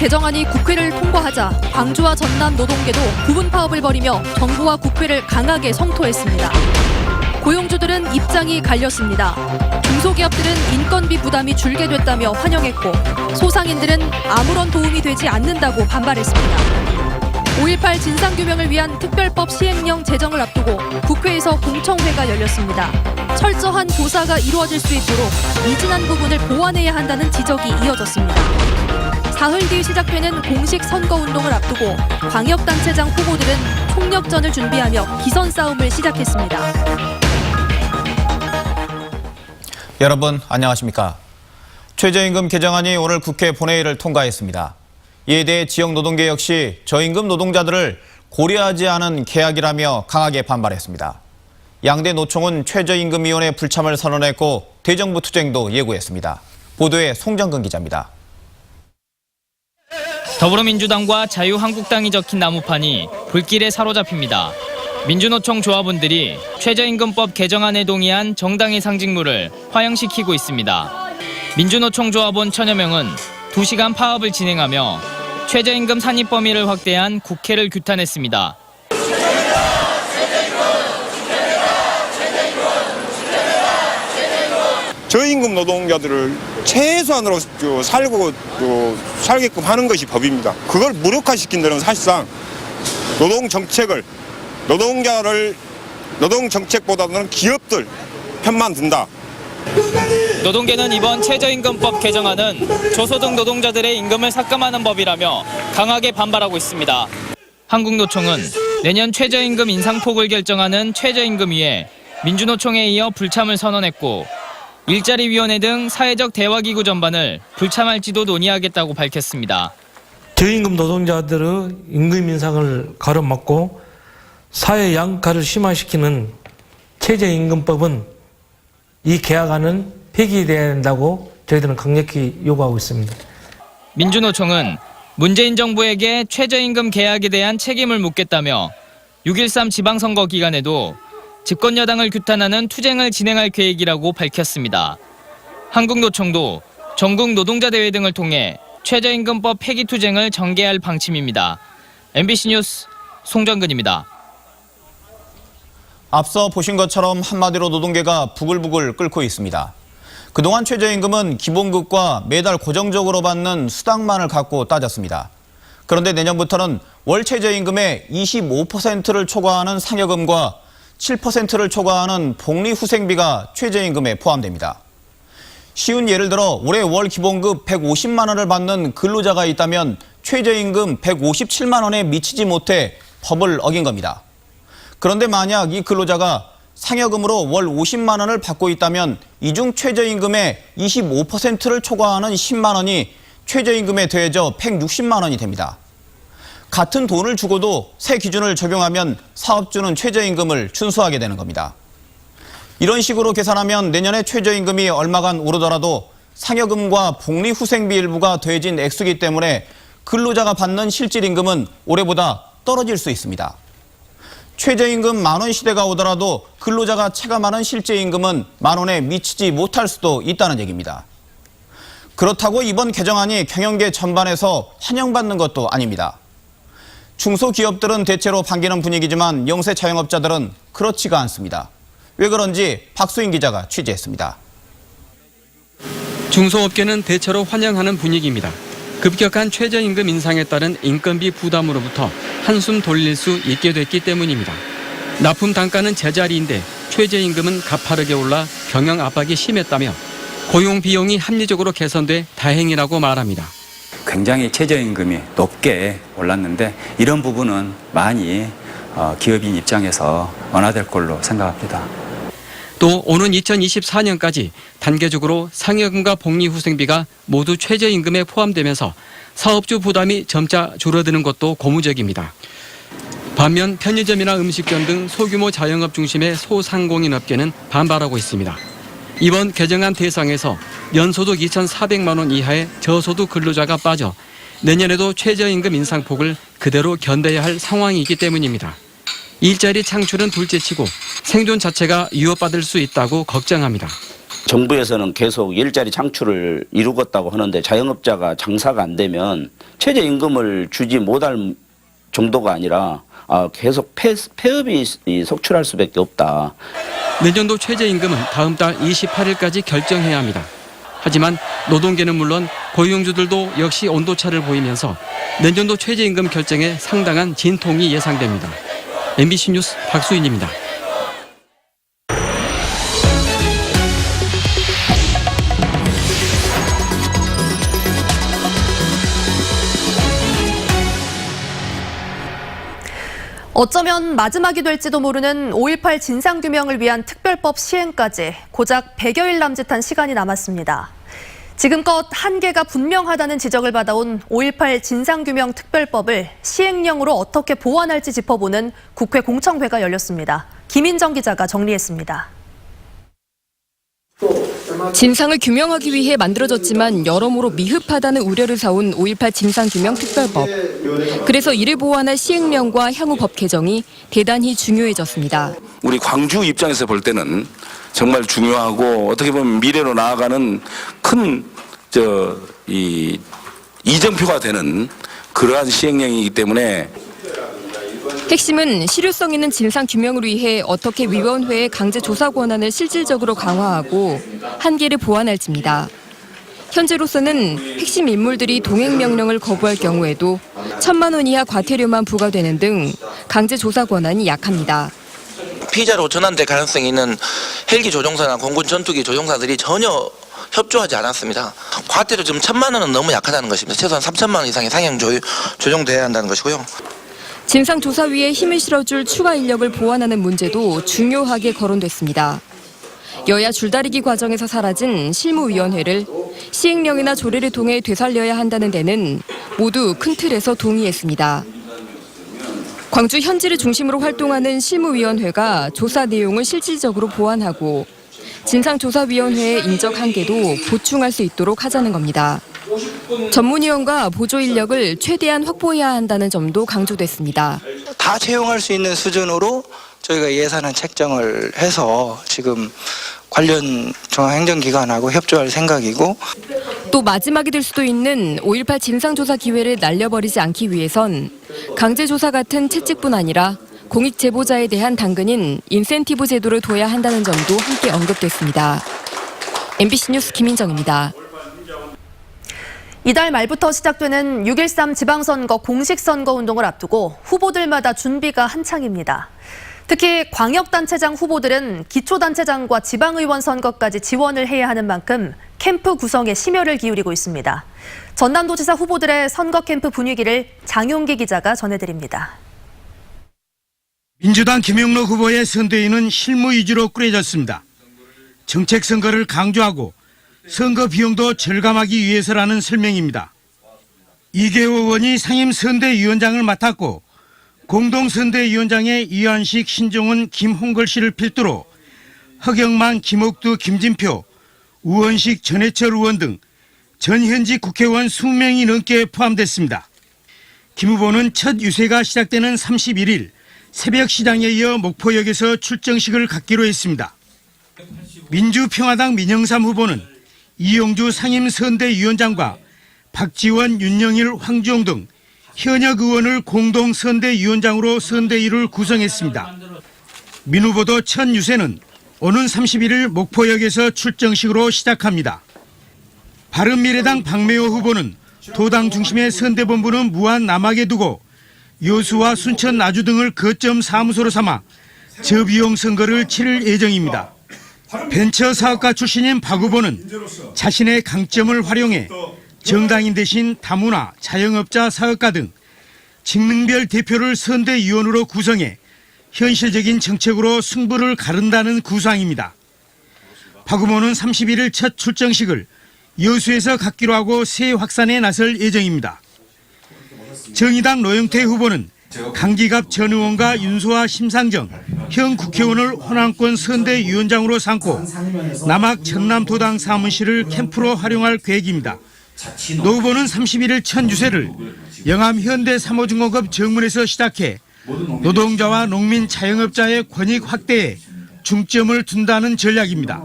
개정안이 국회를 통과하자 광주와 전남 노동계도 부분 파업을 벌이며 정부와 국회를 강하게 성토했습니다. 고용주들은 입장이 갈렸습니다. 중소기업들은 인건비 부담이 줄게 됐다며 환영했고 소상인들은 아무런 도움이 되지 않는다고 반발했습니다. 5.18 진상규명을 위한 특별법 시행령 제정을 앞두고 국회에서 공청회가 열렸습니다. 철저한 조사가 이루어질 수 있도록 미진한 부분을 보완해야 한다는 지적이 이어졌습니다. 사흘 뒤 시작되는 공식 선거운동을 앞두고 광역단체장 후보들은 총력전을 준비하며 기선 싸움을 시작했습니다. 여러분 안녕하십니까? 최저임금 개정안이 오늘 국회 본회의를 통과했습니다. 이에 대해 지역노동계 역시 저임금 노동자들을 고려하지 않은 계약이라며 강하게 반발했습니다. 양대 노총은 최저임금위원회 불참을 선언했고 대정부 투쟁도 예고했습니다. 보도에 송정근 기자입니다. 더불어민주당과 자유한국당이 적힌 나무판이 불길에 사로잡힙니다. 민주노총 조합원들이 최저임금법 개정안에 동의한 정당의 상징물을 화양시키고 있습니다. 민주노총 조합원 천여 명은 2시간 파업을 진행하며 최저임금 산입 범위를 확대한 국회를 규탄했습니다. 저임금 노동자들을 최소한으로 살게끔 하는 것이 법입니다. 그걸 무력화시킨 데는 사실상 노동정책보다는 기업들 편만 든다. 노동계는 이번 최저임금법 개정안은 저소득 노동자들의 임금을 삭감하는 법이라며 강하게 반발하고 있습니다. 한국노총은 내년 최저임금 인상폭을 결정하는 최저임금위에 민주노총에 이어 불참을 선언했고 일자리위원회 등 사회적 대화기구 전반을 불참할지도 논의하겠다고 밝혔습니다. 저임금 노동자들의 임금 인상을 가로막고 사회 양극화를 심화시키는 최저임금법은 이 계약안은 폐기돼야 한다고 저희들은 강력히 요구하고 있습니다. 민주노총은 문재인 정부에게 최저임금 계약에 대한 책임을 묻겠다며 6.13 지방선거 기간에도 집권여당을 규탄하는 투쟁을 진행할 계획이라고 밝혔습니다. 한국노총도 전국 노동자대회 등을 통해 최저임금법 폐기 투쟁을 전개할 방침입니다. MBC 뉴스 송정근입니다. 앞서 보신 것처럼 한마디로 노동계가 부글부글 끓고 있습니다. 그동안 최저임금은 기본급과 매달 고정적으로 받는 수당만을 갖고 따졌습니다. 그런데 내년부터는 월 최저임금의 25%를 초과하는 상여금과 7%를 초과하는 복리후생비가 최저임금에 포함됩니다. 쉬운 예를 들어 올해 월 기본급 150만 원을 받는 근로자가 있다면 최저임금 157만 원에 미치지 못해 법을 어긴 겁니다. 그런데 만약 이 근로자가 상여금으로 월 50만 원을 받고 있다면 이중 최저임금의 25%를 초과하는 10만 원이 최저임금에 더해져 160만 원이 됩니다. 같은 돈을 주고도 새 기준을 적용하면 사업주는 최저임금을 준수하게 되는 겁니다. 이런 식으로 계산하면 내년에 최저임금이 얼마간 오르더라도 상여금과 복리후생비 일부가 더해진 액수이기 때문에 근로자가 받는 실질임금은 올해보다 떨어질 수 있습니다. 최저임금 만원 시대가 오더라도 근로자가 체감하는 실제임금은 만원에 미치지 못할 수도 있다는 얘기입니다. 그렇다고 이번 개정안이 경영계 전반에서 환영받는 것도 아닙니다. 중소기업들은 대체로 반기는 분위기지만 영세 자영업자들은 그렇지가 않습니다. 왜 그런지 박수인 기자가 취재했습니다. 중소업계는 대체로 환영하는 분위기입니다. 급격한 최저임금 인상에 따른 인건비 부담으로부터 한숨 돌릴 수 있게 됐기 때문입니다. 납품 단가는 제자리인데 최저임금은 가파르게 올라 경영 압박이 심했다며 고용 비용이 합리적으로 개선돼 다행이라고 말합니다. 굉장히 최저임금이 높게 올랐는데 이런 부분은 많이 기업인 입장에서 완화될 걸로 생각합니다. 또 오는 2024년까지 단계적으로 상여금과 복리후생비가 모두 최저임금에 포함되면서 사업주 부담이 점차 줄어드는 것도 고무적입니다. 반면 편의점이나 음식점 등 소규모 자영업 중심의 소상공인 업계는 반발하고 있습니다. 이번 개정안 대상에서 연소득 2,400만 원 이하의 저소득 근로자가 빠져 내년에도 최저임금 인상폭을 그대로 견뎌야 할 상황이기 때문입니다. 일자리 창출은 둘째치고 생존 자체가 위협받을 수 있다고 걱정합니다. 정부에서는 계속 일자리 창출을 이루겠다고 하는데 자영업자가 장사가 안 되면 최저임금을 주지 못할 정도가 아니라 계속 폐업이 속출할 수밖에 없다. 내년도 최저임금은 다음 달 28일까지 결정해야 합니다. 하지만 노동계는 물론 고용주들도 역시 온도차를 보이면서 내년도 최저임금 결정에 상당한 진통이 예상됩니다. MBC 뉴스 박수인입니다. 어쩌면 마지막이 될지도 모르는 5.18 진상규명을 위한 특별법 시행까지 고작 100여일 남짓한 시간이 남았습니다. 지금껏 한계가 분명하다는 지적을 받아온 5.18 진상규명 특별법을 시행령으로 어떻게 보완할지 짚어보는 국회 공청회가 열렸습니다. 김인정 기자가 정리했습니다. 진상을 규명하기 위해 만들어졌지만 여러모로 미흡하다는 우려를 사온 5.18 진상규명 특별법. 그래서 이를 보완할 시행령과 향후 법 개정이 대단히 중요해졌습니다. 우리 광주 입장에서 볼 때는 정말 중요하고 어떻게 보면 미래로 나아가는 큰 이정표가 되는 그러한 시행령이기 때문에 핵심은 실효성 있는 진상 규명을 위해 어떻게 위원회의 강제 조사 권한을 실질적으로 강화하고 한계를 보완할지입니다. 현재로서는 핵심 인물들이 동행 명령을 거부할 경우에도 1,000만 원 이하 과태료만 부과되는 등 강제 조사 권한이 약합니다. 피의자로 전환될 가능성이 있는 헬기 조종사나 공군 전투기 조종사들이 전혀 협조하지 않았습니다. 과태료 지금 1,000만 원은 너무 약하다는 것입니다. 최소한 3,000만 원 이상의 상향 조정돼야 한다는 것이고요. 진상조사위에 힘을 실어줄 추가 인력을 보완하는 문제도 중요하게 거론됐습니다. 여야 줄다리기 과정에서 사라진 실무위원회를 시행령이나 조례를 통해 되살려야 한다는 데는 모두 큰 틀에서 동의했습니다. 광주 현지를 중심으로 활동하는 실무위원회가 조사 내용을 실질적으로 보완하고 진상조사위원회의 인적 한계도 보충할 수 있도록 하자는 겁니다. 전문위원과 보조 인력을 최대한 확보해야 한다는 점도 강조됐습니다. 다 채용할 수 있는 수준으로 저희가 예산안 책정을 해서 지금 관련 중앙행정기관하고 협조할 생각이고 또 마지막이 될 수도 있는 5.18 진상조사 기회를 날려버리지 않기 위해선 강제조사 같은 채찍뿐 아니라 공익 제보자에 대한 당근인 인센티브 제도를 둬야 한다는 점도 함께 언급됐습니다. MBC 뉴스 김인정입니다. 이달 말부터 시작되는 6.13 지방선거 공식선거 운동을 앞두고 후보들마다 준비가 한창입니다. 특히 광역단체장 후보들은 기초단체장과 지방의원 선거까지 지원을 해야 하는 만큼 캠프 구성에 심혈을 기울이고 있습니다. 전남도지사 후보들의 선거 캠프 분위기를 장용기 기자가 전해드립니다. 민주당 김영록 후보의 선대위는 실무 위주로 꾸려졌습니다. 정책 선거를 강조하고 선거 비용도 절감하기 위해서라는 설명입니다. 이계호 의원이 상임선대위원장을 맡았고 공동선대위원장의 이한식, 신종훈, 김홍걸 씨를 필두로 허경만, 김옥두, 김진표, 우원식, 전해철 의원 등 전현직 국회의원 20명이 넘게 포함됐습니다. 김 후보는 첫 유세가 시작되는 31일 새벽 시장에 이어 목포역에서 출정식을 갖기로 했습니다. 민주평화당 민영삼 후보는 이용주 상임선대위원장과 박지원, 윤영일, 황주홍 등 현역 의원을 공동선대위원장으로 선대위를 구성했습니다. 민 후보도 첫 유세는 오는 31일 목포역에서 출정식으로 시작합니다. 바른미래당 박매호 후보는 도당 중심의 선대본부는 무한 남하게 두고 여수와 순천, 나주 등을 거점 사무소로 삼아 저비용 선거를 치를 예정입니다. 벤처 사업가 출신인 박 후보는 자신의 강점을 활용해 정당인 대신 다문화, 자영업자, 사업가 등 직능별 대표를 선대위원으로 구성해 현실적인 정책으로 승부를 가른다는 구상입니다. 박 후보는 31일 첫 출정식을 여수에서 갖기로 하고 새 확산에 나설 예정입니다. 정의당 노영태 후보는 강기갑 전 의원과 윤소아, 심상정 현 국회의원을 호남권 선대위원장으로 삼고 남학 전남도당 사무실을 캠프로 활용할 계획입니다. 노 후보는 31일 첫 유세를 영암 현대삼호중공업 정문에서 시작해 노동자와 농민, 자영업자의 권익 확대에 중점을 둔다는 전략입니다.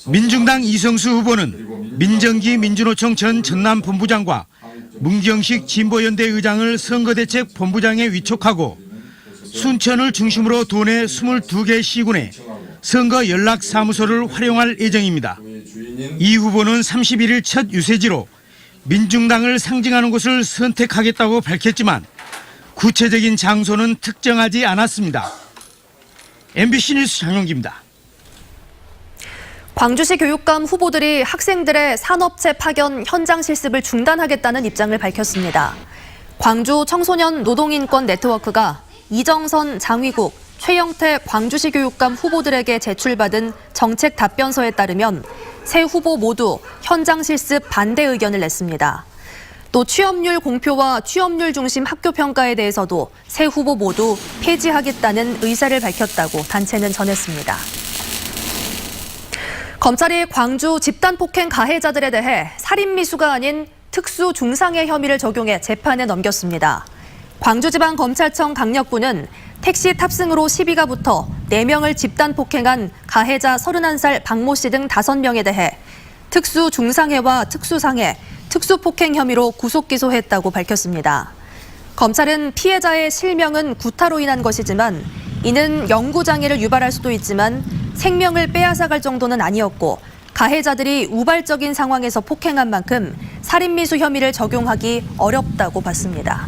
민중당 이성수 후보는 민정기 민주노총 전 전남본부장과 문경식 진보연대 의장을 선거대책 본부장에 위촉하고 순천을 중심으로 도내 22개 시군에 선거 연락사무소를 활용할 예정입니다. 이 후보는 31일 첫 유세지로 민중당을 상징하는 곳을 선택하겠다고 밝혔지만 구체적인 장소는 특정하지 않았습니다. MBC 뉴스 장용기입니다. 광주시 교육감 후보들이 학생들의 산업체 파견 현장 실습을 중단하겠다는 입장을 밝혔습니다. 광주 청소년 노동인권 네트워크가 이정선, 장위국, 최영태 광주시 교육감 후보들에게 제출받은 정책 답변서에 따르면 세 후보 모두 현장 실습 반대 의견을 냈습니다. 또 취업률 공표와 취업률 중심 학교 평가에 대해서도 세 후보 모두 폐지하겠다는 의사를 밝혔다고 단체는 전했습니다. 검찰이 광주 집단폭행 가해자들에 대해 살인미수가 아닌 특수 중상해 혐의를 적용해 재판에 넘겼습니다. 광주지방검찰청 강력부는 택시 탑승으로 시비가 붙어 4명을 집단폭행한 가해자 31살 박모 씨 등 5명에 대해 특수 중상해와 특수상해, 특수폭행 혐의로 구속기소했다고 밝혔습니다. 검찰은 피해자의 실명은 구타로 인한 것이지만 이는 영구장애를 유발할 수도 있지만 생명을 빼앗아갈 정도는 아니었고 가해자들이 우발적인 상황에서 폭행한 만큼 살인미수 혐의를 적용하기 어렵다고 봤습니다.